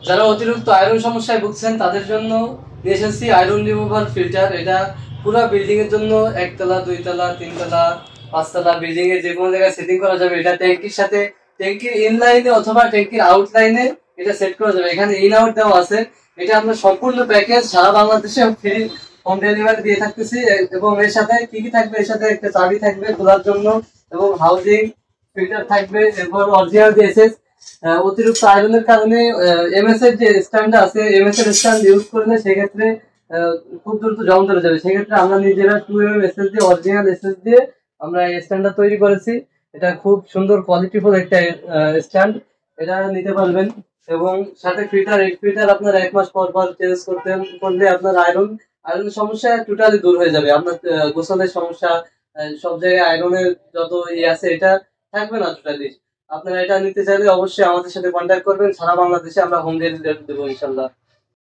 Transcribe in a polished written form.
যারা অতিরিক্ত আয়রন সমস্যায় ভুগছেন তাদের জন্য নিয়ে এসেছি আয়রন রিমুভার ফিল্টার। এটা পুরো বিল্ডিং এর জন্য, একতলা, দুইতলা, তিনতলা, পাঁচতলা বিল্ডিং এ যে কোনো জায়গায় সেটিং করা যাবে। এটা ট্যাঙ্কির সাথে, ট্যাঙ্কির ইনলাইনে অথবা ট্যাঙ্কির আউটলাইনে এটা সেট করা যাবে। এখানে ইন আউট দেওয়া আছে। এটা আমরা সম্পূর্ণ প্যাকেজ সারা বাংলাদেশে ফ্রি হোম ডেলিভারি দিয়ে থাকতেছি। এবং এর সাথে কি কি থাকবে, এর সাথে একটা চাবি থাকবে খোলার জন্য, এবং হাউজিং ফিল্টার থাকবে, এরপর অরিজিনাল যে এসএস। অতিরিক্ত আয়রনের কারণে এমএস এর যে স্ট্যান্ড আছে, এমএস এর স্ট্যান্ড ইউজ করলে সেক্ষেত্রে খুব দ্রুত জং ধরে যাবে। সেক্ষেত্রে আমরা নিজেরা 2mm এসএস দিয়ে, অরিজিনাল এসএস দিয়ে আমরা এই স্ট্যান্ডটা তৈরি করেছি। এটা খুব সুন্দর কোয়ালিটিফুল একটা স্ট্যান্ড, এটা নিতে পারবেন। এবং সাথে ফিল্টার, এই ফিল্টার আপনার 1 মাস পর পর চেঞ্জ করলে আপনার আয়রনের সমস্যা টোটালি দূর হয়ে যাবে। আপনার গোসলের সমস্যা, সব জায়গায় আয়রনের যত আছে এটা থাকবে না টোটালি। আপনারা এটা নিতে চাইলে অবশ্যই আমাদের সাথে কন্ট্যাক্ট করবেন। সারা বাংলাদেশে আমরা হোম ডেলিভারি দেবো ইনশাল্লাহ।